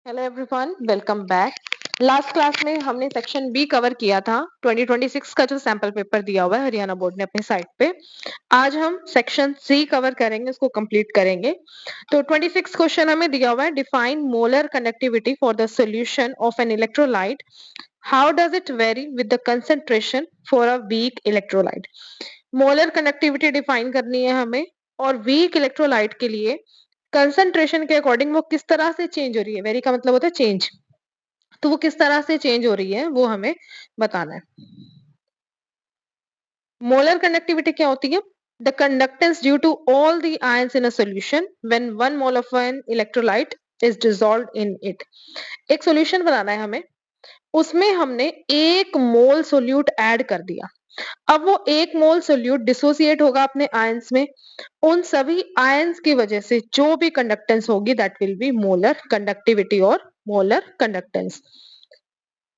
Hello everyone, welcome back. Last class में हमने section B cover किया था। 2026 का जो सैंपल पेपर दिया हुआ है हरियाणा बोर्ड ने अपनी साइट पे। आज हम सेक्शन सी कवर करेंगे, उसको कंप्लीट करेंगे। तो 26 क्वेश्चन हमें दिया हुआ है, define molar conductivity for the solution of an electrolyte. How does it very with the concentration for a weak electrolyte. Molar conductivity define करनी है हमें, और वीक इलेक्ट्रोलाइट के लिए कंसंट्रेशन के अकॉर्डिंग वो किस तरह से चेंज हो रही है। वेरी का मतलब होता है चेंज, तो वो किस तरह से चेंज हो रही है वो हमें बताना है। मोलर कंडक्टिविटी क्या होती है? The conductance due to all the ions in a solution when 1 mole of an electrolyte is dissolved in it. एक सॉल्यूशन बनाना है हमें, उसमें हमने 1 मोल सोल्यूट ऐड कर दिया। अब वो 1 मोल सोल्यूट डिसोसिएट होगा अपने आयंस में। उन सभी आयंस की वजह से जो भी कंडक्टेंस होगी that will be molar conductivity और मोलर कंडक्टेंस।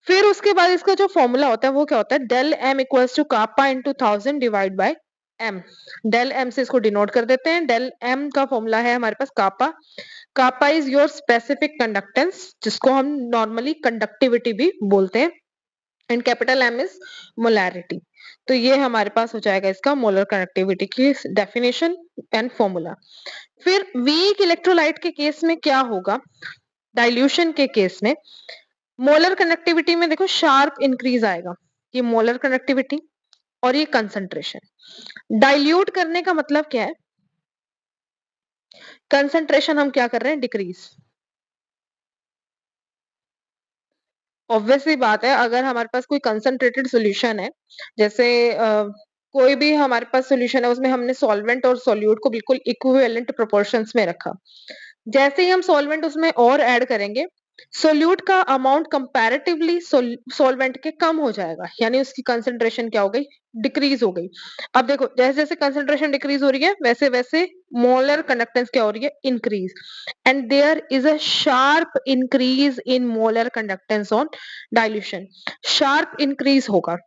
फिर उसके बाद इसका जो फॉर्मूला होता है वो क्या होता है? Del M equals to kappa into 1000 divide by M. Del M से इसको डिनोट कर देते हैं। डेल एम का फॉर्मूला है हमारे पास kappa. Kappa is your specific conductance, जिसको हम नॉर्मली कंडक्टिविटी भी बोलते हैं, and capital M is molarity. तो ये हमारे पास हो जाएगा इसका मोलर कंडक्टिविटी की डेफिनेशन एंड फॉर्मूला। फिर वीक इलेक्ट्रोलाइट के केस में क्या होगा? डाइल्यूशन के केस में मोलर कंडक्टिविटी में देखो शार्प इंक्रीज आएगा, ये मोलर कंडक्टिविटी और ये कंसंट्रेशन। डाइल्यूट करने का मतलब क्या है? कंसंट्रेशन हम क्या कर रहे हैं? डिक्रीज। ऑब्वियसली बात है, अगर हमारे पास कोई कंसंट्रेटेड सॉल्यूशन है, जैसे कोई भी हमारे पास सॉल्यूशन है, उसमें हमने सॉल्वेंट और सॉल्यूट को बिल्कुल इक्विवेलेंट प्रोपोर्शंस में रखा। जैसे ही हम सॉल्वेंट उसमें और ऐड करेंगे, सोल्यूट का अमाउंट कंपैरेटिवली सॉल्वेंट के कम हो जाएगा, यानी उसकी कंसंट्रेशन क्या हो गई? डिक्रीज हो गई। अब देखो, जैसे जैसे कंसंट्रेशन डिक्रीज हो रही है वैसे वैसे मोलर कंडक्टेंस क्या हो रही है? Increase. And there is a sharp increase in molar conductance on dilution. Sharp increase होगा।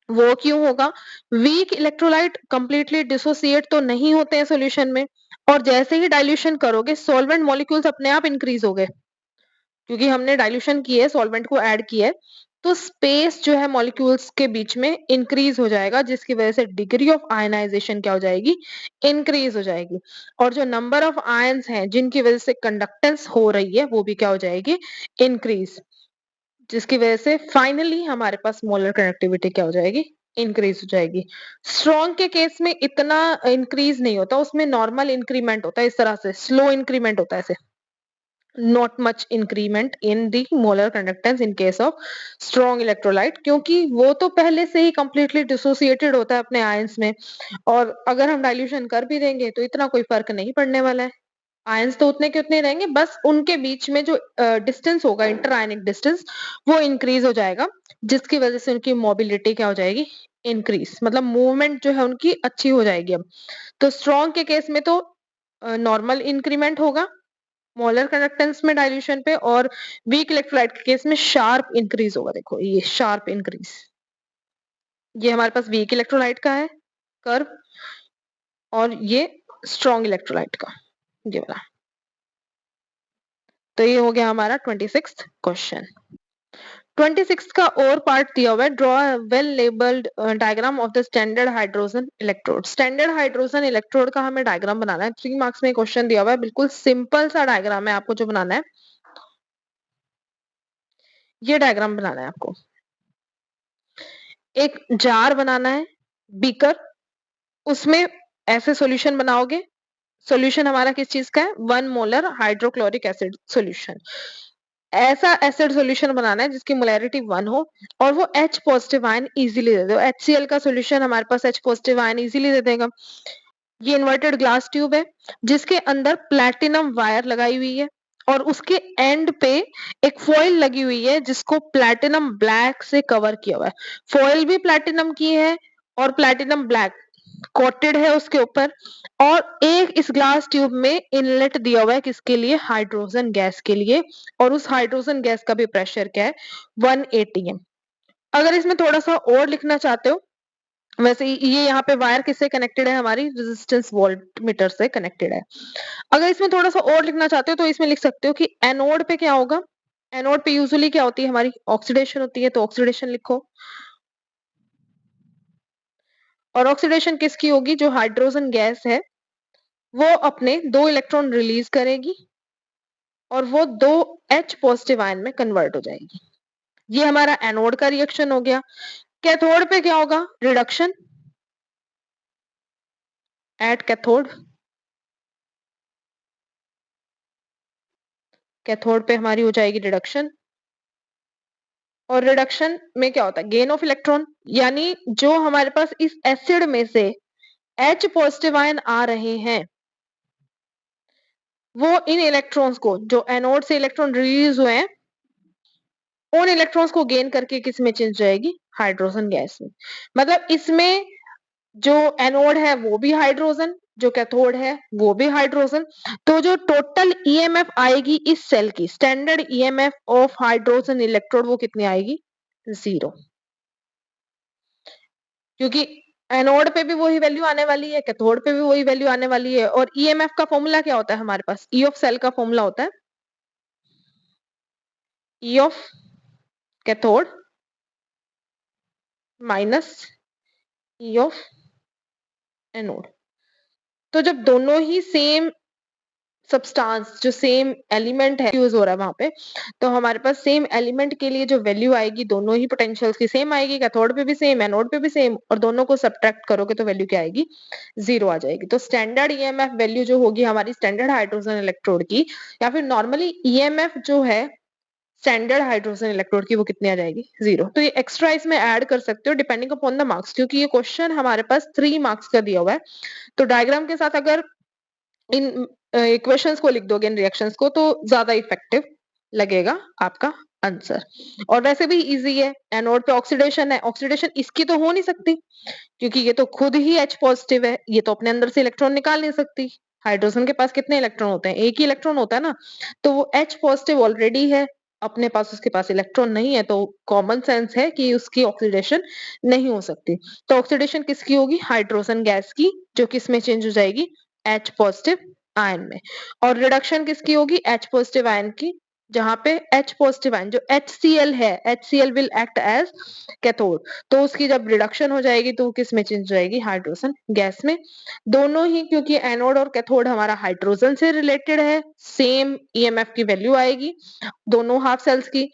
वो क्यों होगा? वीक इलेक्ट्रोलाइट कंप्लीटली डिसोसिएट तो नहीं होते हैं सॉल्यूशन में, और जैसे ही डाइल्यूशन करोगे सॉल्वेंट मॉलिक्यूल्स अपने आप इंक्रीज हो गए, क्योंकि हमने डाइल्यूशन की है, सॉल्वेंट को ऐड किया है। तो स्पेस जो है मॉलिक्यूल्स के बीच में इंक्रीज हो जाएगा, जिसकी वजह से डिग्री ऑफ आयनाइजेशन क्या हो जाएगी? इंक्रीज हो जाएगी। और जो नंबर ऑफ आयंस हैं जिनकी वजह से कंडक्टेंस हो रही है वो भी क्या हो जाएगी? इंक्रीज। जिसकी वजह से फाइनली हमारे पास मोलर कंडक्टिविटी क्या हो जाएगी? इंक्रीज हो जाएगी। स्ट्रॉन्ग के केस में इतना इंक्रीज नहीं होता, उसमें नॉर्मल इंक्रीमेंट होता है, इस तरह से स्लो इंक्रीमेंट होता है ऐसे। Not much increment in the molar conductance in case of strong electrolyte, क्योंकि वो तो पहले से ही completely dissociated होता है अपने आयंस में, और अगर हम डाइल्यूशन कर भी देंगे तो इतना कोई फर्क नहीं पड़ने वाला है। आयंस तो उतने के उतने रहेंगे, बस उनके बीच में जो डिस्टेंस होगा, इंटर आयनिक डिस्टेंस, वो इंक्रीज हो जाएगा, जिसकी वजह से उनकी मोबिलिटी क्या हो जाएगी? इंक्रीज। मतलब मूवमेंट जो है उनकी अच्छी हो जाएगी। अब तो स्ट्रॉन्ग के केस में तो नॉर्मल इंक्रीमेंट होगा मोलर कंडक्टेंस में डाइल्यूशन पे, और वीक इलेक्ट्रोलाइट के केस में शार्प इंक्रीज होगा। देखो ये शार्प इंक्रीज, ये हमारे पास वीक इलेक्ट्रोलाइट का है कर्व, और ये स्ट्रॉन्ग इलेक्ट्रोलाइट का ये वाला। तो ये हो गया हमारा 26th क्वेश्चन। 26 का और पार्ट दिया हुआ है, draw well labelled diagram of the standard hydrogen electrode. Standard hydrogen electrode का हमें डायग्राम बनाना है। 3 मार्क्स में क्वेश्चन दिया हुआ है, बिल्कुल सिंपल सा डायग्राम है, आपको जो बनाना है ये डायग्राम बनाना है आपको। एक जार बनाना है, बीकर, उसमें ऐसे सॉल्यूशन बनाओगे। सॉल्यूशन हमारा किस चीज का है? 1 मोलर हाइड्रोक्लोरिक एसिड सॉल्यूशन। ऐसा एसिड सॉल्यूशन बनाना है जिसकी मोलैरिटी 1 हो, और वो H पॉजिटिव आयन इजीली दे दो। HCl का सॉल्यूशन हमारे पास H पॉजिटिव आयन इजीली दे देगा। ये इन्वर्टेड ग्लास ट्यूब है जिसके अंदर प्लैटिनम वायर लगाई हुई है, और उसके एंड पे एक फॉइल लगी हुई है जिसको प्लैटिनम ब्लैक से कवर किया हुआ है। फॉइल भी प्लैटिनम की है और प्लैटिनम ब्लैक कोटेड है उसके ऊपर, और एक इस ग्लास ट्यूब में इनलेट दिया हुआ है किसके लिए? हाइड्रोजन गैस के लिए, और उस हाइड्रोजन गैस का भी प्रेशर क्या है? 1 atm। अगर इसमें थोड़ा सा और लिखना चाहते हो वैसे ये यहाँ पे वायर किससे कनेक्टेड है, हमारी रेजिस्टेंस वोल्टमीटर से कनेक्टेड है। अगर इसमें थोड़ा सा और लिखना चाहते हो तो इसमें लिख सकते हो कि एनोड पे क्या होगा, एनोड पे यूजुअली क्या होती है, हमारी ऑक्सीडेशन होती है, तो ऑक्सीडेशन लिखो। और ऑक्सीडेशन किसकी होगी, जो हाइड्रोजन गैस है वो अपने 2 इलेक्ट्रॉन रिलीज करेगी और वो 2 H पॉजिटिव आयन में कन्वर्ट हो जाएगी। ये हमारा एनोड का रिएक्शन हो गया। कैथोड पे क्या होगा, रिडक्शन एट कैथोड। कैथोड पे हमारी हो जाएगी रिडक्शन, और रिडक्शन में क्या होता है, गेन ऑफ इलेक्ट्रॉन, यानी जो हमारे पास इस एसिड में से H पॉजिटिव आयन आ रहे हैं वो इन इलेक्ट्रॉन्स को, जो एनोड से इलेक्ट्रॉन रिलीज हुए हैं, उन इलेक्ट्रॉन्स को गेन करके किस में चेंज जाएगी, हाइड्रोजन गैस में। मतलब इसमें जो एनोड है वो भी हाइड्रोजन, जो कैथोड है वो भी हाइड्रोजन। तो जो टोटल ईएमएफ आएगी इस सेल की, standard EMF of hydrogen electrode, वो कितनी आएगी, 0। क्योंकि एनोड पे भी वही वैल्यू आने वाली है, कैथोड पे भी वही वैल्यू आने वाली है। और ईएमएफ का फॉर्मूला क्या होता है हमारे पास, ई ऑफ सेल का फॉर्मूला होता है ई of cathode minus E of anode. तो जब दोनों ही सेम सब्सटेंस, जो सेम एलिमेंट है यूज हो रहा है वहां पे, तो हमारे पास सेम एलिमेंट के लिए जो वैल्यू आएगी दोनों ही पोटेंशियल्स की सेम आएगी, कैथोड पे भी सेम, एनोड पे भी सेम, और दोनों को सब्ट्रैक्ट करोगे तो वैल्यू क्या आएगी, 0 आ जाएगी। तो स्टैंडर्ड ईएमएफ वैल्यू जो होगी हमारी स्टैंडर्ड हाइड्रोजन इलेक्ट्रोड की, या फिर नॉर्मली ईएमएफ जो है स्टैंडर्ड हाइड्रोजन इलेक्ट्रोड की, वो कितनी आ जाएगी, 0। तो ये एक्स्ट्रा इसमें ऐड कर सकते हो डिपेंडिंग अपॉन द मार्क्स, क्योंकि ये क्वेश्चन हमारे पास 3 मार्क्स का दिया हुआ है। तो डायग्राम के साथ अगर इन इक्वेशंस को लिख दोगे, इन रिएक्शंस को, तो ज्यादा इफेक्टिव लगेगा आपका आंसर। और वैसे भी इजी है, एनोड पे ऑक्सीडेशन है, ऑक्सीडेशन इसकी तो हो नहीं सकती क्योंकि ये तो खुद ही H पॉजिटिव है, ये तो अपने अंदर से इलेक्ट्रॉन निकाल नहीं सकती। हाइड्रोजन के पास कितने इलेक्ट्रॉन होते हैं, एक ही इलेक्ट्रॉन होता है ना, तो वो H पॉजिटिव ऑलरेडी है अपने पास, उसके पास इलेक्ट्रॉन नहीं है, तो कॉमन सेंस है कि उसकी ऑक्सीडेशन नहीं हो सकती। तो ऑक्सीडेशन किसकी होगी, हाइड्रोजन गैस की, जो किसमें चेंज हो जाएगी, H पॉजिटिव आयन में। और रिडक्शन किसकी होगी, H पॉजिटिव आयन की, जहां पे H पॉजिटिव आयन जो HCl है, HCl will act as cathode, तो उसकी जब रिडक्शन हो जाएगी तो किस में चेंज हो जाएगी, हाइड्रोजन गैस में। दोनों ही, क्योंकि एनोड और कैथोड हमारा हाइड्रोजन से रिलेटेड है, सेम ईएमएफ की वैल्यू आएगी दोनों हाफ सेल्स की।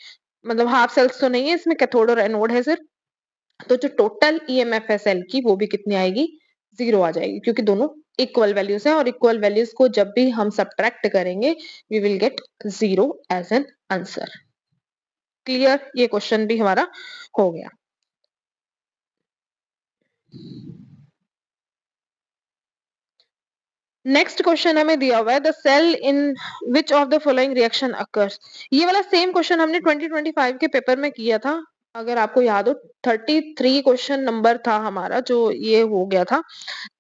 मतलब हाफ सेल्स तो नहीं है इसमें, कैथोड और एनोड है सिर्फ। तो जो टोटल ईएमएफ है सेल की, वो भी कितनी आएगी, 0 आ जाएगी, क्योंकि दोनों इक्वल वैल्यूज हैं, और इक्वल वैल्यूज को जब भी हम सब्ट्रैक्ट करेंगे we will get 0 as an answer. Clear, ये क्वेश्चन भी हमारा हो गया। नेक्स्ट क्वेश्चन हमें दिया हुआ है, the cell in which of the following reaction occurs. ये वाला सेम क्वेश्चन हमने 2025 के पेपर में किया था, अगर आपको याद हो। 33 क्वेश्चन नंबर था हमारा जो ये हो गया था।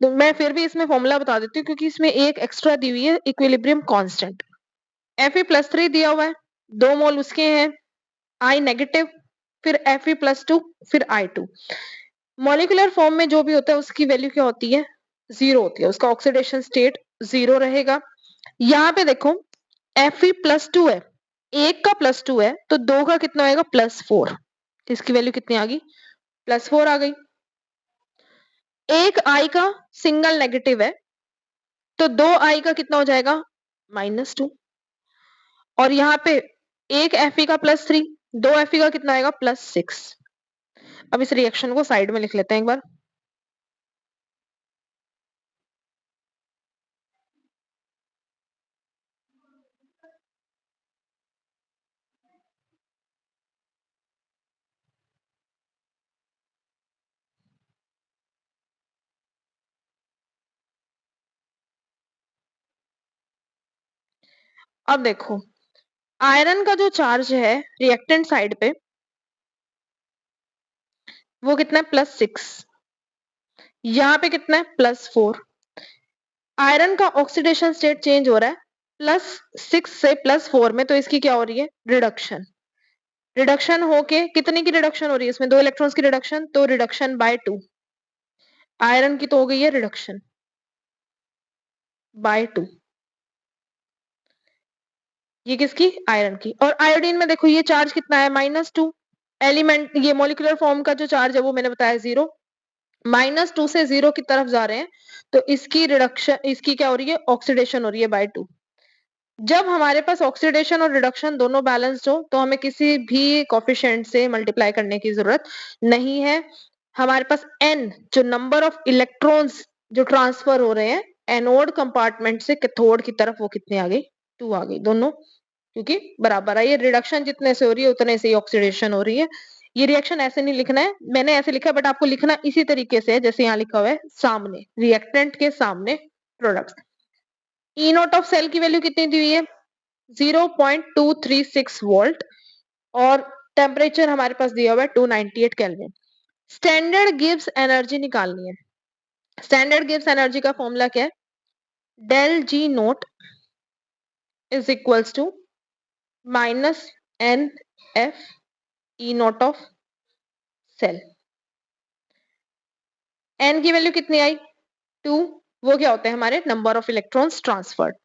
तो मैं फिर भी इसमें फॉर्मूला बता देती हूँ, क्योंकि इसमें एक एक्स्ट्रा दी हुई है, इक्विलिब्रियम कांस्टेंट। Fe+3 दिया हुआ है, 2 मोल उसके हैं, I नेगेटिव, फिर Fe+2, फिर I2। मॉलिक्यूलर फॉर्म में जो भी होता है उसकी वैल्यू क्या होती है, 0 होती है, उसका ऑक्सीडेशन स्टेट 0 रहेगा। यहाँ पे देखो Fe+2 है, एक का +2 है, तो दो का कितना आएगा, +4। इसकी वैल्यू कितनी आ गई, +4 आ गई। एक I का सिंगल नेगेटिव है, तो 2 I का कितना हो जाएगा, -2। और यहाँ पे एक Fe का +3, 2 Fe का कितना आएगा, +6। अब इस रिएक्शन को साइड में लिख लेते हैं एक बार। अब देखो आयरन का जो चार्ज है रिएक्टेंट साइड पे, वो कितना है, +6। यहाँ पे कितना है, +4। आयरन का ऑक्सीडेशन स्टेट चेंज हो रहा है +6 से +4 में, तो इसकी क्या हो रही है, रिडक्शन। रिडक्शन होके कितने की रिडक्शन हो रही है, इसमें 2 इलेक्ट्रॉन्स की रिडक्शन, तो रिडक्शन बाय 2। आयरन की तो हो गई है रिडक्शन बाय 2, ये किसकी? आयरन की। और आयोडीन में देखो ये चार्ज कितना है? -2। एलिमेंट ये मॉलिक्यूलर फॉर्म का जो चार्ज है वो मैंने बताया 0, -2 से 0 की तरफ जा रहे हैं, तो इसकी रिडक्शन, इसकी क्या हो रही है? ऑक्सीडेशन हो रही है बाय 2। जब हमारे पास ऑक्सीडेशन और रिडक्शन दोनों बैलेंस्ड हो तो हमें किसी भी कोएफिशिएंट से मल्टीप्लाई करने की जरूरत नहीं है। हमारे पास n जो नंबर ऑफ इलेक्ट्रॉन्स जो ट्रांसफर हो रहे हैं एनोड कंपार्टमेंट से कैथोड की तरफ, वो कितने आ गई? 2 आ गई दोनों, क्योंकि बराबर है। ये रिडक्शन जितने से हो रही है उतने से ही ऑक्सीडेशन हो रही है। ये रिएक्शन ऐसे नहीं लिखना है, मैंने ऐसे लिखा है, बट आपको लिखना इसी तरीके से है जैसे यहाँ लिखा हुआ है, सामने रिएक्टेंट के सामने products. E not of cell की वैल्यू कितनी दी हुई है? 0.236 वोल्ट, और टेम्परेचर हमारे पास दिया हुआ है 298 केल्विन। स्टैंडर्ड गिब्स एनर्जी निकालनी है। स्टैंडर्ड गिब्स एनर्जी का फॉर्मूला क्या है? Del G not is equals to minus N F E not of cell. N की वैल्यू कितनी आई? 2, वो क्या होते हैं? हमारे number of electrons transferred.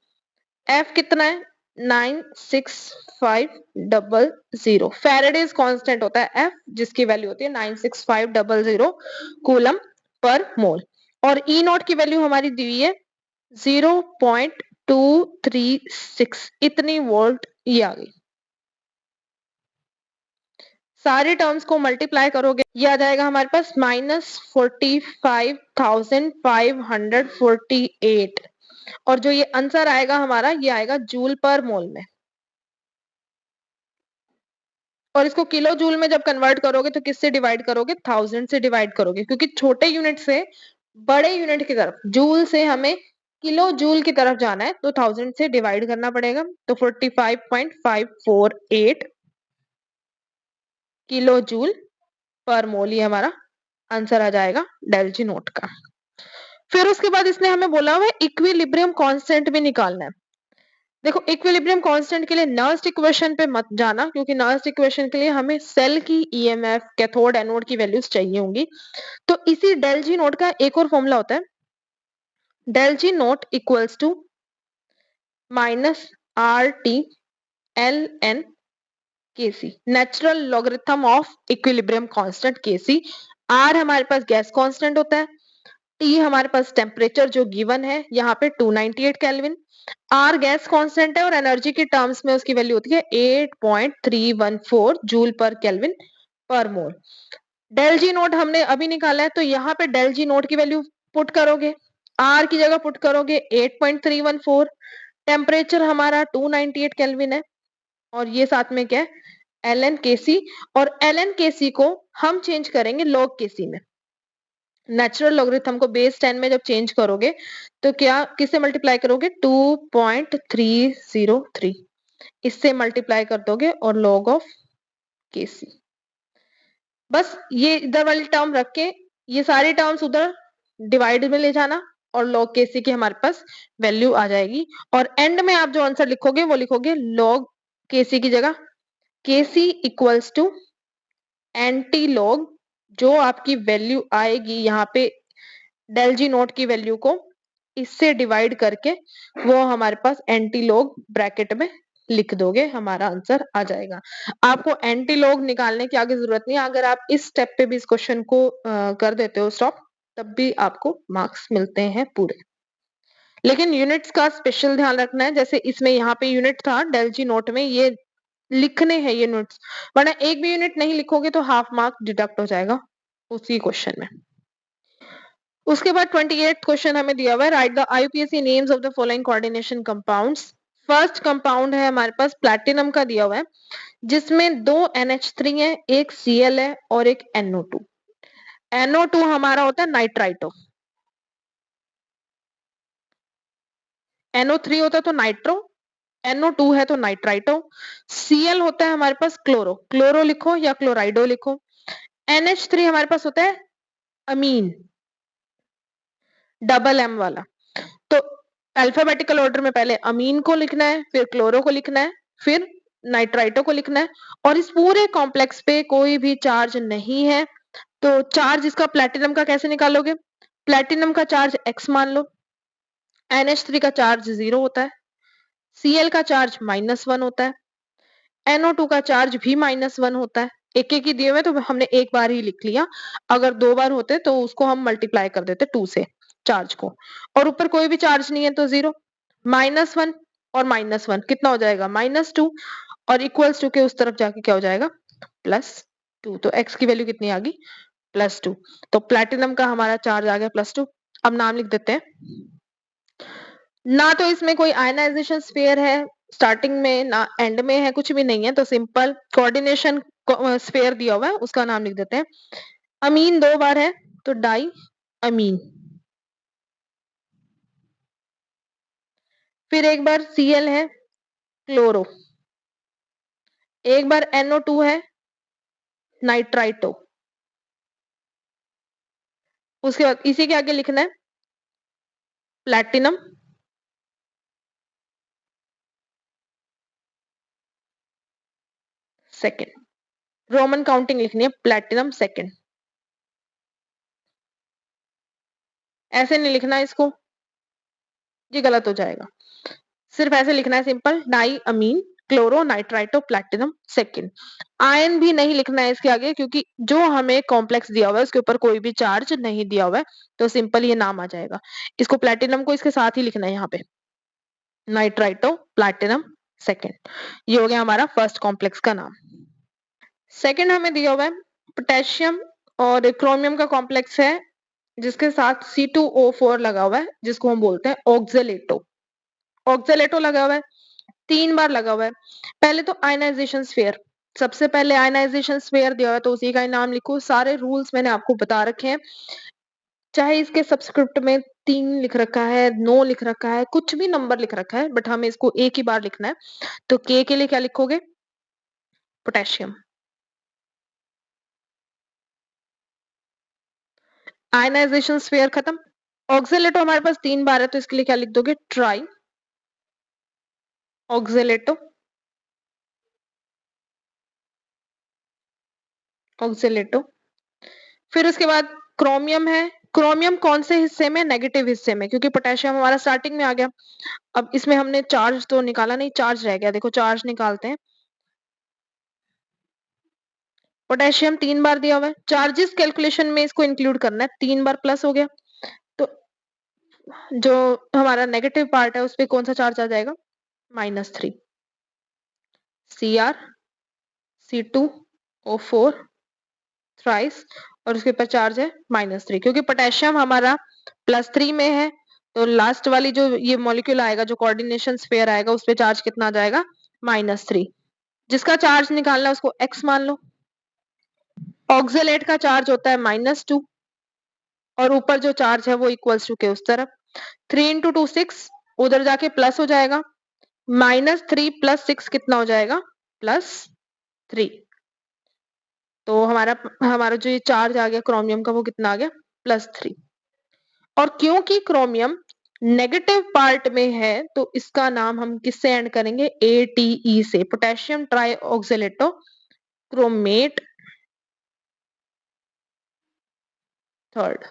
F कितना है? 96500। फैराडेज कांस्टेंट होता है एफ, जिसकी वैल्यू होती है 96500 कूलम पर मोल। और ई नॉट की वैल्यू हमारी दी हुई है 0.236, इतनी वोल्ट ये आ गई। सारे टर्म्स को मल्टीप्लाई करोगे ये आ जाएगा हमारे पास -45,548, और जो ये आंसर आएगा हमारा, ये आएगा जूल पर मोल में। और इसको किलो जूल में जब कन्वर्ट करोगे तो किससे डिवाइड करोगे? 1000 से डिवाइड करोगे, क्योंकि छोटे यूनिट से बड़े यूनिट की तरफ, जूल से हमें किलो जूल की तरफ जाना है, तो 1000 से डिवाइड करना पड़ेगा। तो 45.548 किलो जूल पर मोल, ये हमारा आंसर आ जाएगा डेल जी नोट का। फिर उसके बाद इसने हमें बोला हुआ है इक्विलिब्रियम कांस्टेंट भी निकालना है। देखो, इक्विलिब्रियम कांस्टेंट के लिए नर्स्ट इक्वेशन पे मत जाना, क्योंकि नर्स्ट इक्वेशन के लिए हमें सेल की ईएमएफ, कैथोड, एनोड की वैल्यूज चाहिए होंगी। तो इसी डेल जी नोट का एक और फॉर्मूला होता है, del G naught equals to minus R T L N K C, natural logarithm of equilibrium constant K C. Are हमारे पास गैस कांस्टेंट होता है, टी हमारे पास टेम्परेचर जो गिवन है यहाँ पे 298 केल्विन, आर गैस कांस्टेंट है, और एनर्जी की टर्म्स में उसकी वैल्यू होती है 8.314 जूल पर केल्विन पर मोल। डेल जी नोट हमने अभी निकाला है, तो यहाँ पे डेल जी नोट की वैल्यू पुट करोगे, आर की जगह पुट करोगे 8.314, टेम्परेचर हमारा 298 केल्विन है, और ये साथ में क्या है? एल एन के सी, और एल एन के सी को हम चेंज करेंगे लॉग के सी में। नेचुरल लॉगरिथम को बेस 10 में जब चेंज करोगे तो क्या किससे मल्टीप्लाई करोगे? 2.303, इससे मल्टीप्लाई कर दोगे और लॉग ऑफ केसी। बस ये इधर वाली टर्म रख के ये सारी टर्म्स उधर डिवाइड में ले जाना, और लॉग केसी की हमारे पास वैल्यू आ जाएगी। और एंड में आप जो आंसर लिखोगे वो लिखोगे लॉग केसी की जगह केसी इक्वल्स टू एंटी लॉग, जो आपकी वैल्यू आएगी यहाँ पे डेल जी नोट की वैल्यू को इससे डिवाइड करके वो हमारे पास एंटी लॉग ब्रैकेट में लिख दोगे, हमारा आंसर आ जाएगा। आपको एंटी लॉग निकालने की आगे जरूरत नहीं है, अगर आप इस स्टेप पे भी इस क्वेश्चन को कर देते हो स्टॉप, तब भी आपको मार्क्स मिलते हैं पूरे। लेकिन यूनिट्स का स्पेशल ध्यान रखना है, जैसे इसमें यहाँ पे यूनिट था डेल जी नोट में, ये लिखने हैं ये यूनिट्स, वरना एक भी यूनिट नहीं लिखोगे तो हाफ मार्क डिडक्ट हो जाएगा उसी क्वेश्चन में। उसके बाद 28 क्वेश्चन हमें दिया हुआ है, write the IUPAC names of the following coordination compounds. First compound है हमारे पास प्लैटिनम का दिया हुआ है, जिसमें 2 NH3 है, एक Cl है और एक NO2। NO2 हमारा होता है नाइट्राइटो, NO3 होता है तो नाइट्रो, NO2 है तो नाइट्राइटो, Cl होता है हमारे पास क्लोरो, क्लोरो लिखो या क्लोराइडो लिखो। NH3 हमारे पास होता है अमीन, डबल एम वाला। तो अल्फाबेटिकल ऑर्डर में पहले अमीन को लिखना है, फिर क्लोरो को लिखना है, फिर नाइट्राइटो को लिखना है, और इस पूरे कॉम्प्लेक्स पे कोई भी चार्ज नहीं है, तो चार्ज इसका प्लैटिनम का कैसे निकालोगे? प्लैटिनम का चार्ज x मान लो, NH3 का चार्ज 0 होता है, Cl का चार्ज -1 होता है, NO2 का चार्ज भी -1 होता है। एक-एक ही दिए हुए तो हमने एक बार ही लिख लिया। अगर 2 बार होते तो उसको हम मल्टीप्लाई कर देते 2 से चार्ज को। और ऊपर कोई भी चार्ज नहीं है तो 0। -1 और -1 कितना हो जाएगा? -2 और इक्वल्स टू के उस तरफ जाके क्या हो जाएगा? +2। तो x की वैल्यू कितनी आ गई? +2। तो प्लैटिनम का हमारा चार्ज आ गया +2। अब नाम लिख देते हैं। ना तो इसमें कोई आयनाइजेशन स्फीयर है स्टार्टिंग में, ना एंड में है, कुछ भी नहीं है, तो सिंपल कोऑर्डिनेशन स्फीयर दिया हुआ है, उसका नाम लिख देते हैं। अमीन 2 बार है तो डाई अमीन। फिर एक बार Cl है क्लोरो, एक बार NO2 है नाइट्राइटो। उसके बाद इसी के आगे लिखना है प्लैटिनम, सेकेंड। रोमन काउंटिंग लिखनी है प्लैटिनम सेकेंड। ऐसे नहीं लिखना है इसको, ये गलत हो जाएगा। सिर्फ ऐसे लिखना है simple, di amine chloro nitrito platinum second. Ion भी नहीं लिखना है इसके आगे, क्योंकि जो हमें कॉम्प्लेक्स दिया हुआ है उसके ऊपर कोई भी चार्ज नहीं दिया हुआ है, तो सिंपल ये नाम आ जाएगा। इसको प्लैटिनम को इसके साथ ही लिखना है यहाँ पे, नाइट्राइटो प्लैटिनम सेकेंड। ये हो गया हमारा फर्स्ट कॉम्प्लेक्स का नाम। सेकेंड हमें दिया हुआ है पोटेशियम और क्रोमियम का कॉम्प्लेक्स है, जिसके साथ C2O4 लगा हुआ है, जिसको हम बोलते हैं ऑक्जेलेटो। ऑक्जेलेटो लगा हुआ है, 3 बार लगा हुआ है। पहले तो आयनाइजेशन स्फीयर, सबसे पहले आयनाइजेशन स्फीयर दिया हुआ है तो उसी का ही नाम लिखो। सारे रूल्स मैंने आपको बता रखे हैं, चाहे इसके सबस्क्रिप्ट में 3 लिख रखा है, 9 लिख रखा है, कुछ भी नंबर लिख रखा है, बट हमें इसको एक ही बार लिखना है। तो K के लिए क्या लिखोगे? पोटेशियम। आयनाइजेशन स्फीयर खत्म। ऑक्जेलेटो हमारे पास 3 बार है तो इसके लिए क्या लिख दोगे? Try oxalato. ऑक्जेलेटो। फिर उसके बाद क्रोमियम है। क्रोमियम कौन से हिस्से में? नेगेटिव हिस्से में, क्योंकि पोटेशियम हमारा स्टार्टिंग में आ गया। अब इसमें हमने चार्ज तो निकाला नहीं, चार्ज रह गया। देखो चार्ज निकालते हैं। पोटेशियम 3 बार दिया हुआ है, चार्जेस कैलकुलेशन में इसको इंक्लूड करना है, 3 बार प्लस हो गया। तो जो हमारा नेगेटिव पार्ट है उस पे कौन सा चार्ज आ जाएगा? -3। Cr C2O4 थ्राइस, और उसके ऊपर चार्ज है -3, क्योंकि पोटेशियम हमारा +3 में है, तो लास्ट वाली जो ये मॉलिक्यूल आएगा, जो कोऑर्डिनेशन स्फीयर आएगा, उस पे चार्ज कितना आ जाएगा? -3। जिसका चार्ज निकालना है उसको x मान लो। ऑक्जेलेट का चार्ज होता है -2 और ऊपर जो चार्ज है वो इक्वल्स टू के उस तरफ। 3 इंटू 2 6, उधर जाके प्लस हो जाएगा। -3 + 6 कितना हो जाएगा? +3। तो हमारा हमारा जो ये चार्ज आ गया क्रोमियम का वो कितना आ गया? +3। और क्योंकि क्रोमियम नेगेटिव पार्ट में है तो इसका नाम हम किससे एंड करेंगे? ATE से, potassium try oxalato chromate third.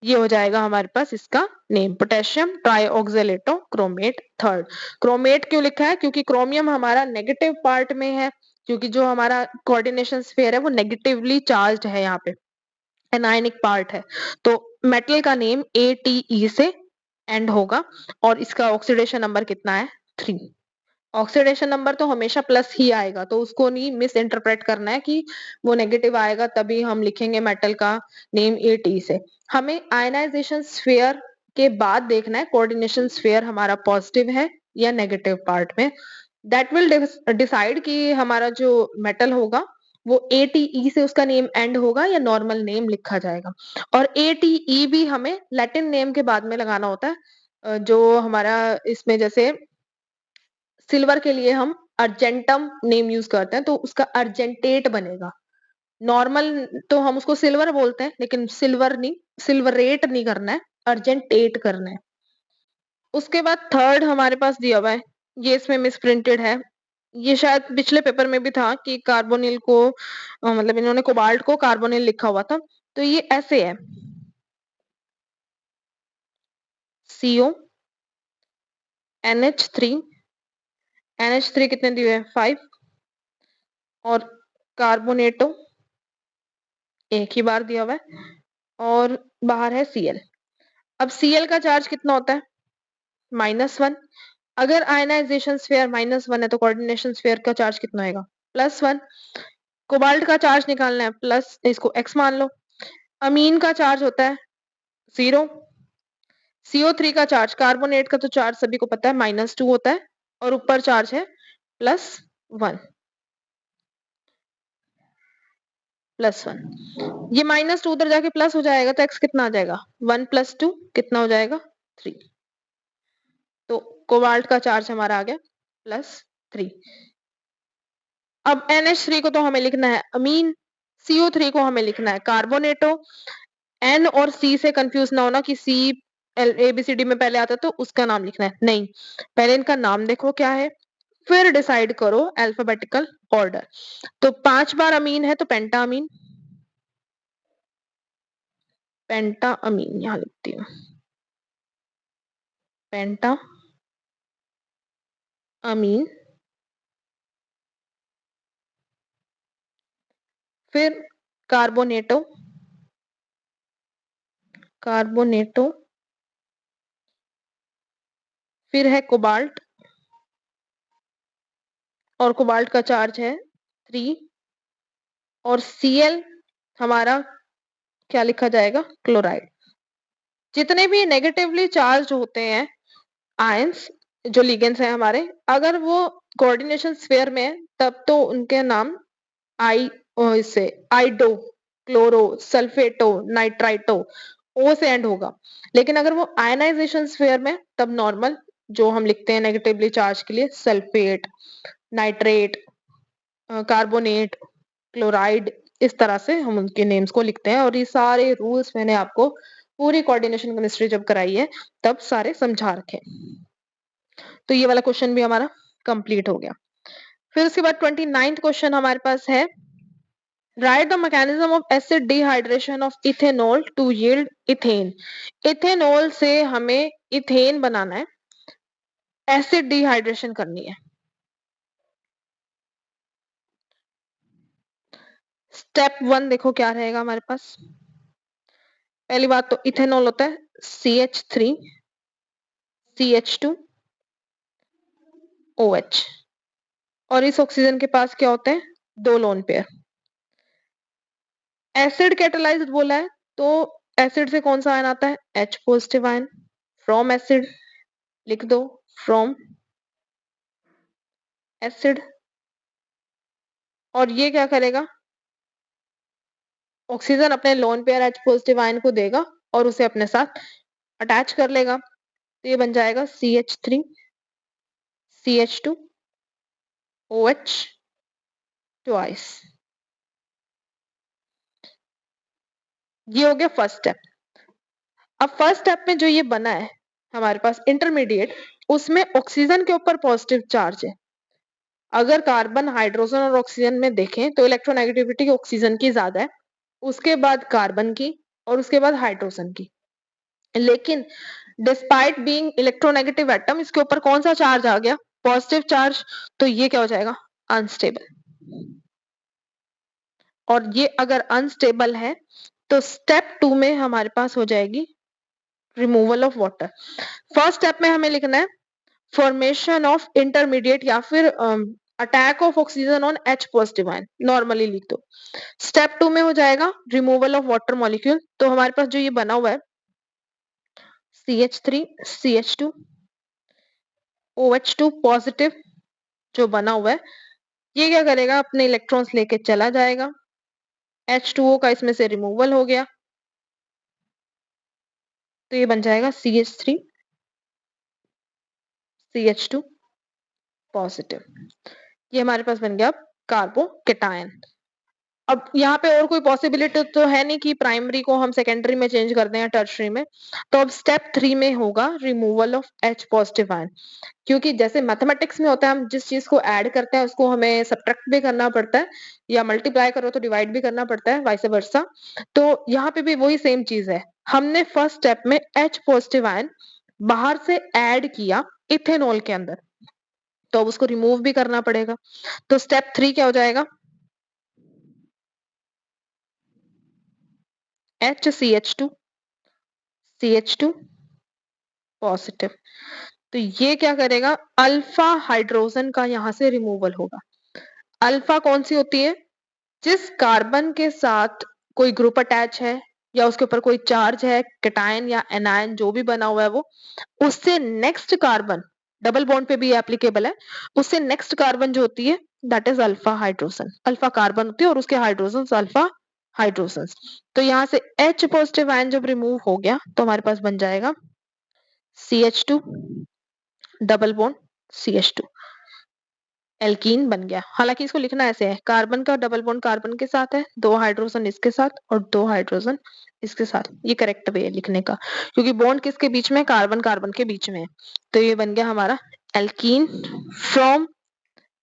ये हो जाएगा हमारे पास इसका name, potassium try oxalato chromate third. Chromate क्यों लिखा है? क्योंकि क्रोमियम हमारा नेगेटिव पार्ट में है, क्योंकि जो हमारा कोऑर्डिनेशन स्फीयर है वो नेगेटिवली चार्ज्ड है, यहाँ पे एनायनिक पार्ट है। तो मेटल का नेम ATE से एंड होगा और इसका ऑक्सीडेशन नंबर कितना है? 3। ऑक्सीडेशन नंबर तो हमेशा प्लस ही आएगा, तो उसको नहीं मिस इंटरप्रेट करना है कि वो नेगेटिव आएगा तभी हम लिखेंगे मेटल का नेम ATE से। हमें आयनाइजेशन स्फीयर के बाद देखना है कोऑर्डिनेशन स्फीयर हमारा पॉजिटिव है या नेगेटिव पार्ट में। दैट विल डिसाइड कि हमारा जो मेटल होगा वो ATE से उसका नेम एंड होगा या नॉर्मल नेम लिखा जाएगा। और ATE भी हमें लैटिन नेम के बाद में लगाना होता है। जो हमारा इसमें जैसे सिल्वर के लिए हम अर्जेंटम नेम यूज करते हैं तो उसका अर्जेंटेट बनेगा। नॉर्मल तो हम उसको सिल्वर बोलते हैं, लेकिन सिल्वर नहीं, सिल्वरेट नहीं करना है, अर्जेंटेट करना है। उसके बाद थर्ड हमारे पास दिया हुआ है, ये इसमें मिसप्रिंटेड है। ये शायद पिछले पेपर में भी था कि कार्बोनिल को मतलब इन्होंने कोबाल्ट को कार्बोनिल लिखा हुआ था, तो ये ऐसे है। CO, NH3, NH3 कितने दिए हैं 5 और कार्बोनेटो एक ही बार दिया हुआ है और बाहर है Cl। अब Cl का चार्ज कितना होता है -1। अगर आयनाइजेशन स्फीयर -1 है तो कोऑर्डिनेशन स्फीयर का चार्ज कितना आएगा +1। कोबाल्ट का चार्ज निकालना है प्लस, इसको x मान लो। अमीन का चार्ज होता है 0। CO3 का चार्ज, कार्बोनेट का तो चार्ज सभी को पता है -2 होता है और ऊपर चार्ज है +1 +1। ये -2 उधर जाके प्लस हो जाएगा तो x कितना आ जाएगा 1 + 2 कितना हो जाएगा 3। तो कोबाल्ट का चार्ज हमारा आ गया +3। अब NH3 को तो हमें लिखना है अमीन, CO3 को हमें लिखना है कार्बोनेटो। N और C से कंफ्यूज ना होना कि C ABCD में पहले आता है तो उसका नाम लिखना है, नहीं, पहले इनका नाम देखो क्या है फिर डिसाइड करो अल्फाबेटिकल ऑर्डर। तो 5 बार अमीन है तो पेंटा अमीन, पेंटा अमीन यहां लिखती हूँ, पेंटा अमीन। फिर कार्बोनेटो, कार्बोनेटो। फिर है कोबाल्ट और कोबाल्ट का चार्ज है 3 और Cl हमारा क्या लिखा जाएगा क्लोराइड। जितने भी नेगेटिवली चार्ज होते हैं आयंस जो लिगेंड्स हैं हमारे, अगर वो कोऑर्डिनेशन स्फीयर में है तब तो उनके नाम आई इससे आइडो, क्लोरो, सल्फेटो, नाइट्राइटो ओ से एंड होगा। लेकिन अगर वो आयनाइजेशन स्फीयर में तब नॉर्मल जो हम लिखते हैं नेगेटिवली चार्ज के लिए सल्फेट, नाइट्रेट, कार्बोनेट, क्लोराइड, इस तरह से हम उनके नेम्स को लिखते हैं। और ये सारे रूल्स मैंने आपको पूरी कोऑर्डिनेशन केमिस्ट्री जब कराई है तब सारे समझा रखे। तो ये वाला क्वेश्चन भी हमारा कंप्लीट हो गया। फिर उसके बाद 29th क्वेश्चन हमारे पास है, write the mechanism of acid dehydration of ethanol to yield ethene. Ethanol से हमें इथेन बनाना है, एसिड डिहाइड्रेशन करनी है। स्टेप 1 देखो क्या रहेगा हमारे पास। पहली बात तो इथेनॉल होता है CH3 CH2 OH और इस ऑक्सीजन के पास क्या होते हैं 2 लोन पेयर। एसिड कैटालाइज्ड बोला है तो एसिड से कौन सा आयन आता है H positive ion. From acid लिख दो, फ्रॉम एसिड। और ये क्या करेगा ऑक्सीजन अपने lone pair H positive ion को देगा और उसे अपने साथ अटैच कर लेगा। तो ये बन जाएगा CH3 CH2 OH ट्वाइस। ये हो गया फर्स्ट स्टेप। अब फर्स्ट स्टेप में जो ये बना है हमारे पास इंटरमीडिएट, उसमें ऑक्सीजन के ऊपर पॉजिटिव चार्ज है। अगर कार्बन, हाइड्रोजन और ऑक्सीजन में देखें तो इलेक्ट्रोनेगेटिविटी ऑक्सीजन की ज्यादा है, उसके बाद कार्बन की और उसके बाद हाइड्रोजन की। लेकिन डिस्पाइट बीइंग इलेक्ट्रोनेगेटिव एटम, इसके ऊपर कौन सा चार्ज आ गया पॉजिटिव चार्ज। तो ये क्या हो जाएगा अनस्टेबल। और ये अगर अनस्टेबल है तो स्टेप 2 में हमारे पास हो जाएगी removal of water. First step में हमें लिखना है फॉर्मेशन ऑफ इंटरमीडिएट या फिर attack of oxygen on H positive ion, normally लिख दो। स्टेप 2 में हो जाएगा रिमूवल ऑफ वाटर मॉलिक्यूल। तो हमारे पास जो ये बना हुआ है CH3 CH2 OH2 पॉजिटिव जो बना हुआ है, ये क्या करेगा अपने इलेक्ट्रॉन्स लेके चला जाएगा, H2O का इसमें से रिमूवल हो गया तो ये बन जाएगा CH3 CH2 पॉजिटिव। ये हमारे पास बन गया कार्बोकेटायन। अब यहाँ पे और कोई पॉसिबिलिटी तो है नहीं कि प्राइमरी को हम सेकेंडरी में चेंज कर दें या टर्शरी में। तो अब स्टेप 3 में होगा removal of H positive ion. क्योंकि जैसे मैथमेटिक्स में होता है हम जिस चीज को ऐड करते हैं उसको हमें सब्ट्रैक्ट भी करना पड़ता है, या मल्टीप्लाई करो तो डिवाइड भी करना पड़ता है, वाइस वर्सा। तो यहाँ पे भी वही सेम चीज है, हमने फर्स्ट स्टेप में H पॉजिटिव आयन बाहर से ऐड किया इथेनॉल के अंदर, तो अब उसको रिमूव भी करना पड़ेगा। तो स्टेप 3 क्या हो जाएगा? HCH2 CH2 positive. तो ये क्या करेगा? अल्फा हाइड्रोजन का यहां से रिमूवल होगा। अल्फा कौन सी होती है? जिस कार्बन के साथ कोई ग्रुप अटैच है या उसके ऊपर कोई चार्ज है, कैटायन या एनायन जो भी बना हुआ है वो, उससे नेक्स्ट कार्बन, डबल बॉन्ड पे भी एप्लीकेबल है, उससे नेक्स्ट कार्बन जो होती है that is alpha hydrogen. Alpha carbon होती है और उसके हाइड्रोजन अल्फा हाइड्रोजन। तो यहाँ से H पॉजिटिव आयन जब रिमूव हो गया तो हमारे पास बन जाएगा CH2 double bond CH2, alkene बन गया। हालांकि इसको लिखना ऐसे है, कार्बन का डबल बॉन्ड कार्बन के साथ है, 2 हाइड्रोजन इसके साथ और 2 हाइड्रोजन इसके साथ। ये करेक्ट वे है लिखने का, क्योंकि बॉन्ड किसके बीच में है? कार्बन कार्बन के बीच में है। तो ये बन गया हमारा alkene from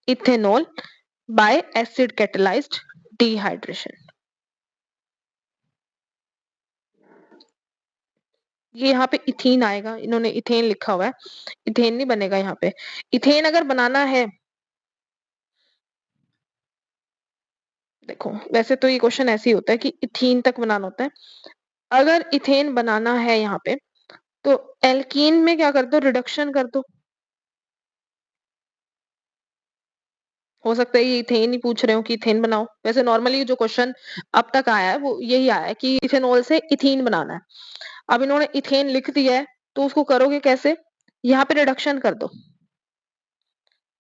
ethanol bye acid catalysed dehydration. ये यहाँ पे इथीन आएगा, इन्होंने इथेन लिखा हुआ है, इथेन नहीं बनेगा यहाँ पे। इथेन अगर बनाना है, देखो वैसे तो ये क्वेश्चन ऐसे ही होता है कि इथीन तक बनाना होता है। अगर इथेन बनाना है यहाँ पे तो एल्कीन में क्या कर दो? रिडक्शन कर दो। हो सकता है ये इथेन ही पूछ रहे हो कि इथेन बनाओ। वैसे नॉर्मली जो क्वेश्चन अब तक आया है वो यही आया है कि इथेनॉल से इथीन बनाना है। अब इन्होंने इथेन लिख दिया है तो उसको करोगे कैसे? यहाँ पे रिडक्शन कर दो,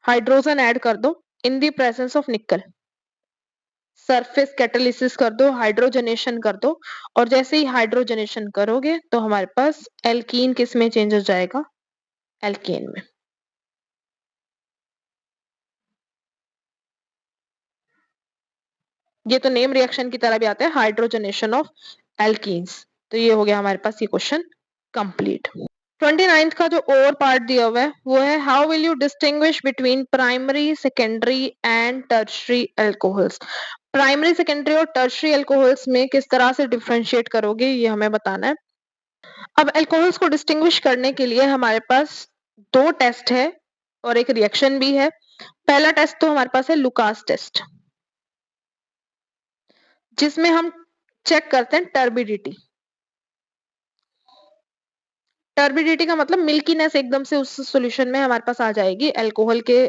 हाइड्रोजन ऐड कर दो इन द प्रेजेंस ऑफ निकल, सरफेस कैटालिसिस कर दो, हाइड्रोजनेशन कर दो, और जैसे ही हाइड्रोजनेशन करोगे तो हमारे पास एल्कीन किस में चेंज हो जाएगा? एल्केन में। ये तो नेम रिएक्शन की तरह भी आता है, हाइड्रोजनेशन ऑफ एल्कीन्स। तो ये हो गया हमारे पास ये क्वेश्चन कंप्लीट। 29th का जो और पार्ट दिया हुआ है वो है how will you distinguish between primary secondary and tertiary alcohols. Primary secondary और टर्शरी अल्कोहल्स में किस तरह से डिफरेंशिएट करोगे ये हमें बताना है। अब अल्कोहल्स को डिस्टिंग्विश करने के लिए हमारे पास 2 टेस्ट है और एक रिएक्शन भी है। पहला टेस्ट तो हमारे पास है लुकास टेस्ट, जिसमें हम चेक करते हैं टर्बिडिटी। टर्बिडिटी का मतलब मिल्कीनेस एकदम से उस सॉल्यूशन में हमारे पास आ जाएगी अल्कोहल के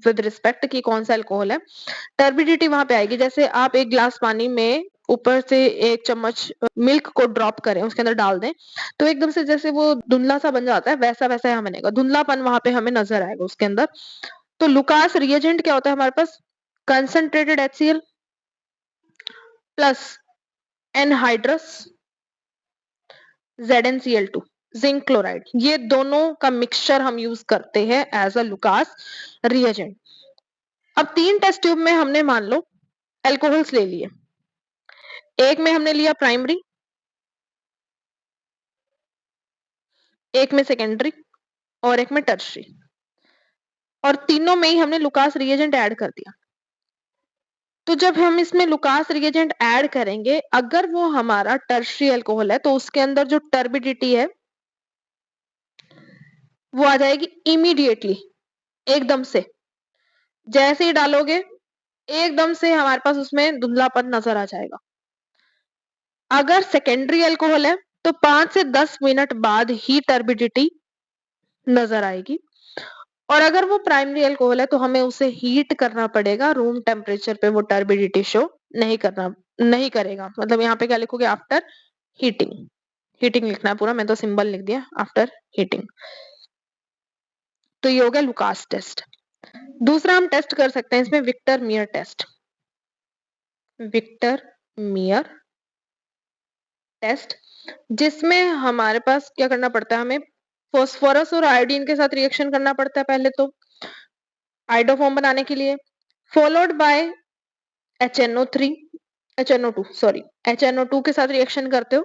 विद रिस्पेक्ट कि कौन सा अल्कोहल है। टर्बिडिटी वहां पे आएगी जैसे आप एक ग्लास पानी में ऊपर से 1 चम्मच मिल्क को ड्रॉप करें, उसके अंदर डाल दें, तो एकदम से जैसे वो धुंधला सा बन जाता है, वैसा वैसा यहाँ बनेगा, धुंधलापन वहां पे हमें नजर आएगा उसके अंदर। तो लुकास रिएजेंट क्या होता है हमारे पास? Concentrated HCl plus anhydrous ZnCl2 zinc chloride, ये दोनों का मिक्सचर हम यूज करते हैं एज अ लुकास रिएजेंट। अब 3 टेस्ट ट्यूब में हमने मान लो अल्कोहल्स ले लिए, एक में हमने लिया प्राइमरी, एक में सेकेंडरी और एक में टर्शरी, और तीनों में ही हमने लुकास रिएजेंट ऐड कर दिया। तो जब हम इसमें लुकास रिएजेंट ऐड करेंगे, अगर वो हमारा टर्शरी अल्कोहल है तो उसके अंदर जो टर्बिडिटी है वो आ जाएगी इमीडिएटली, एकदम से। जैसे ही डालोगे एकदम से हमारे पास उसमें धुंधलापन नजर आ जाएगा। अगर सेकेंडरी अल्कोहल है तो 5 से 10 मिनट बाद ही टर्बिडिटी नजर आएगी, और अगर वो प्राइमरी अल्कोहल है तो हमें उसे हीट करना पड़ेगा, रूम टेम्परेचर पे वो टर्बिडिटी शो नहीं करेगा। मतलब यहाँ पे क्या लिखोगे? After heating. हीटिंग लिखना है पूरा, मैं तो सिंबल लिख दिया आफ्टर हीटिंग। तो ये हो गया लुकास टेस्ट। दूसरा हम टेस्ट कर सकते हैं इसमें Victor Meyer test. Victor Meyer test, जिसमें हमारे पास क्या करना पड़ता है? हमें फास्फोरस और आयोडीन के साथ रिएक्शन करना पड़ता है पहले तो आइडोफॉर्म बनाने के लिए, followed by HNO3 HNO2 sorry HNO2 के साथ रिएक्शन करते हो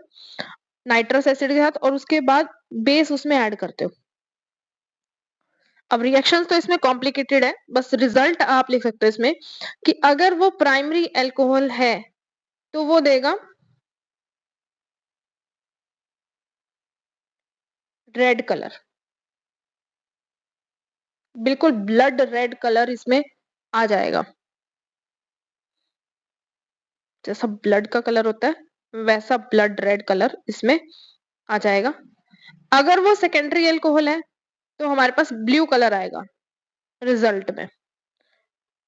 नाइट्रस एसिड के साथ, और उसके बाद बेस उसमें ऐड करते हो। अब रिएक्शंस तो इसमें कॉम्प्लिकेटेड है, बस रिजल्ट आप लिख सकते हो इसमें कि अगर वो प्राइमरी अल्कोहल है तो वो देगा रेड कलर, बिल्कुल ब्लड रेड कलर इसमें आ जाएगा। जैसा ब्लड का कलर होता है वैसा ब्लड रेड कलर इसमें आ जाएगा। अगर वो सेकेंडरी एल्कोहल है तो हमारे पास ब्लू कलर आएगा रिजल्ट में।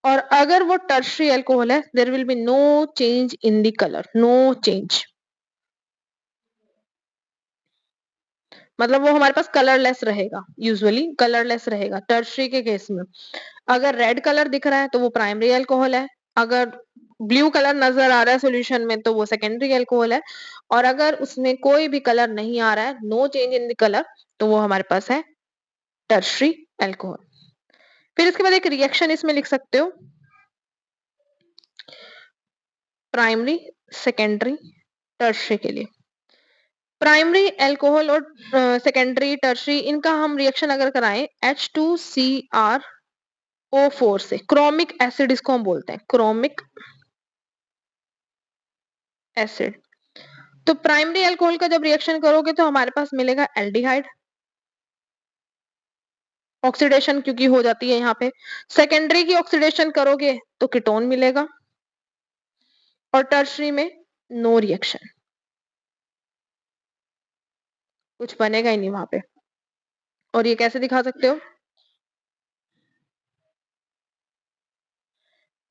और अगर वो टर्शरी एल्कोहल है there will be no change in the colour, no change, मतलब वो हमारे पास कलरलेस रहेगा, यूजुअली कलरलेस रहेगा टर्शरी के केस में। अगर रेड कलर दिख रहा है तो वो प्राइमरी अल्कोहल है, अगर ब्लू कलर नजर आ रहा है सॉल्यूशन में तो वो सेकेंडरी अल्कोहल है, और अगर उसमें कोई भी कलर नहीं आ रहा है, no change in the colour, तो वो हमारे पास है टर्शरी अल्कोहल। फिर इसके बाद एक रिएक्शन इसमें लिख सकते हो, प्राइमरी, सेकेंडरी, टर्शरी के लिए। प्राइमरी अल्कोहल और सेकेंडरी टर्शरी इनका हम रिएक्शन अगर कराएं H2CrO4 से, क्रोमिक एसिड इसको हम बोलते हैं, क्रोमिक एसिड। तो प्राइमरी अल्कोहल का जब रिएक्शन करोगे तो हमारे पास मिलेगा एल्डिहाइड, ऑक्सीडेशन क्योंकि हो जाती है यहाँ पे। सेकेंडरी की ऑक्सीडेशन करोगे तो कीटोन मिलेगा, और टर्शरी में नो रिएक्शन, कुछ बनेगा ही नहीं वहां पे। और ये कैसे दिखा सकते हो,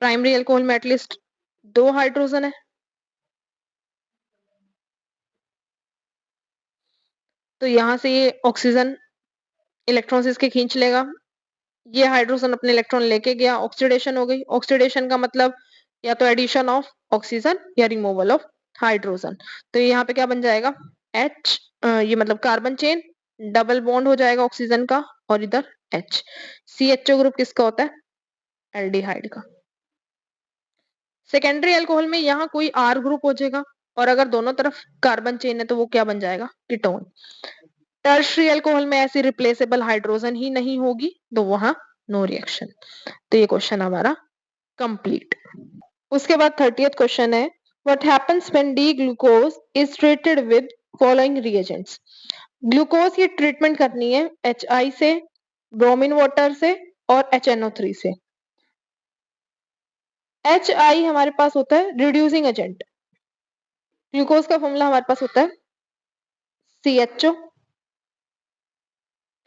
प्राइमरी अल्कोहल में एटलीस्ट 2 हाइड्रोजन है, तो यहां से ये ऑक्सीजन इलेक्ट्रॉन इसके खींच लेगा, ये हाइड्रोजन अपने इलेक्ट्रॉन लेके गया, ऑक्सीडेशन हो गई। ऑक्सीडेशन का मतलब या तो एडिशन ऑफ ऑक्सीजन या रिमूवल ऑफ हाइड्रोजन। तो यहाँ पे क्या बन जाएगा, H, ये मतलब कार्बन चेन डबल बॉन्ड हो जाएगा ऑक्सीजन का, और इधर H। CHO ग्रुप किसका होता है, एल्डिहाइड का। सेकेंडरी अल्कोहल में यहाँ कोई R ग्रुप हो जाएगा, और अगर दोनों तरफ कार्बन चेन है तो वो क्या बन जाएगा, कीटोन। टर्शरी अल्कोहल में ऐसी रिप्लेसेबल हाइड्रोजन ही नहीं होगी, तो वहां नो रिएक्शन। तो ये क्वेश्चन हमारा कंप्लीट। उसके बाद 30th क्वेश्चन है, what happens when D glucose is treated with following reagents. Glucose की ट्रीटमेंट करनी है HI से, ब्रोमीन वाटर से, और HNO3 से। HI हमारे पास होता है रिड्यूसिंग एजेंट, ग्लूकोज का फॉर्मूला हमारे पास होता है CHO,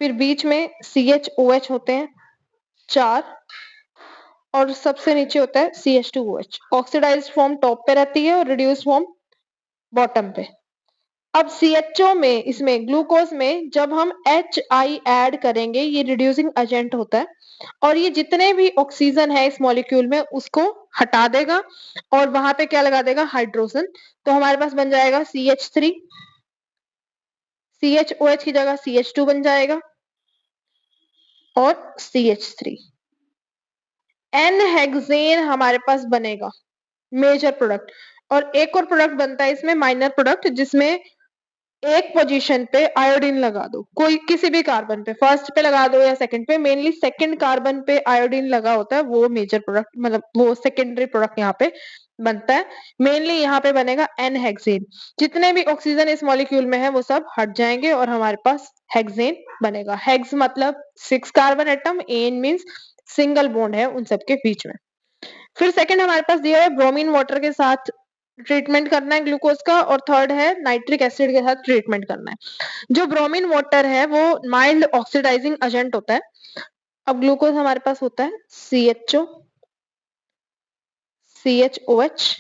फिर बीच में CHOH होते हैं 4, और सबसे नीचे होता है CH2OH। ऑक्सीडाइज्ड फॉर्म टॉप पे रहती है और रिड्यूस्ड फॉर्म बॉटम पे। अब CHO में, इसमें ग्लूकोज में जब हम HI ऐड करेंगे, ये रिड्यूसिंग एजेंट होता है, और ये जितने भी ऑक्सीजन है इस मॉलिक्यूल में उसको हटा देगा, और वहां पे क्या लगा देगा, हाइड्रोजन। तो हमारे पास बन जाएगा CH3, CHOH की जगह CH2 बन जाएगा, और CH3। N-हेक्सेन हमारे पास बनेगा मेजर प्रोडक्ट, और एक और प्रोडक्ट बनता है इसमें माइनर प्रोडक्ट, जिसमें एक पोजीशन पे आयोडीन लगा दो, कोई किसी भी कार्बन पे, फर्स्ट पे लगा दो या सेकंड पे, मेनली सेकंड कार्बन पे आयोडीन लगा होता है, वो मेजर प्रोडक्ट, मतलब वो सेकेंडरी प्रोडक्ट यहाँ पे बनता है। मेनली यहाँ पे बनेगा N-हेक्सेन। जितने भी ऑक्सीजन इस मॉलिक्यूल में है वो सब हट जाएंगे और हमारे पास हेक्सेन बनेगा। हेक्स मतलब 6 carbon atom, n means single bond है उन सबके बीच में। फिर सेकंड हमारे पास दिया है ब्रोमीन वाटर के साथ ट्रीटमेंट करना है ग्लूकोज का, और थर्ड है नाइट्रिक एसिड के साथ ट्रीटमेंट करना है। जो ब्रोमीन वाटर है वो माइल्ड ऑक्सीडाइजिंग एजेंट होता है। अब ग्लूकोज हमारे पास होता है CHO, CHOH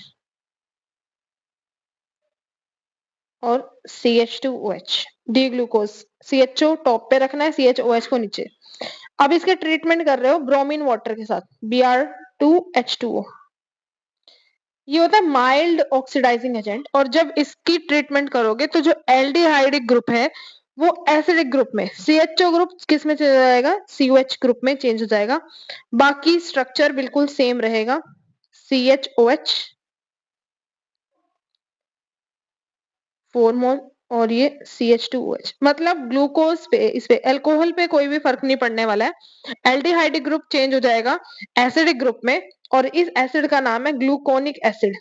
और CH2OH, D glucose. CHO top पे रखना है, CHOH को नीचे। अब इसके ट्रीटमेंट कर रहे हो ब्रोमीन वाटर के साथ, Br2H2O। ये होता है माइल्ड ऑक्सीडाइजिंग एजेंट, और जब इसकी ट्रीटमेंट करोगे तो जो एल्डिहाइडिक ग्रुप है वो एसिडिक ग्रुप में, CHO ग्रुप किस में चला जाएगा, COH ग्रुप में चेंज हो जाएगा। बाकी स्ट्रक्चर बिल्कुल सेम रहेगा, CHOH 4 मोल, और ये CH2OH। मतलब ग्लूकोज पे, इस पे अल्कोहल पे कोई भी फर्क नहीं पड़ने वाला है। एल्डिहाइडिक ग्रुप चेंज हो जाएगा एसिडिक ग्रुप में, और इस एसिड का नाम है ग्लूकोनिक एसिड,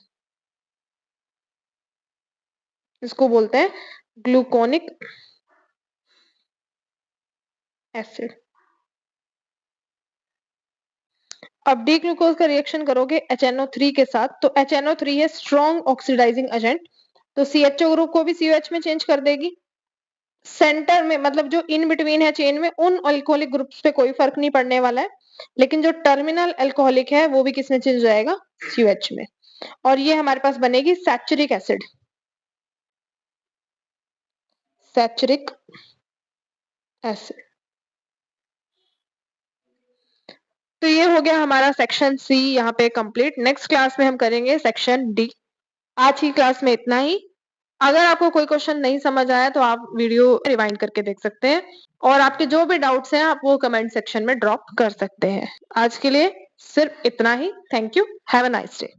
इसको बोलते हैं ग्लूकोनिक एसिड। अब डी ग्लूकोज का रिएक्शन करोगे HNO3 के साथ, तो HNO3 है स्ट्रॉन्ग ऑक्सीडाइजिंग एजेंट, तो CHO ग्रुप को भी COH में चेंज कर देगी। सेंटर में मतलब जो इन बिटवीन है चेन में, उन अल्कोहलिक ग्रुप्स पे कोई फर्क नहीं पड़ने वाला है, लेकिन जो टर्मिनल अल्कोहलिक है वो भी किसमें चेंज हो जाएगा, COH में। और ये हमारे पास बनेगी सैचुरिक एसिड, सैचुरिक एसिड। तो ये हो गया हमारा सेक्शन सी यहाँ पे कंप्लीट। नेक्स्ट क्लास में हम करेंगे सेक्शन डी। आज की क्लास में इतना ही। अगर आपको कोई क्वेश्चन नहीं समझ आया तो आप वीडियो रिवाइंड करके देख सकते हैं, और आपके जो भी डाउट्स हैं आप वो कमेंट सेक्शन में ड्रॉप कर सकते हैं। आज के लिए सिर्फ इतना ही। Thank you. Have a nice day.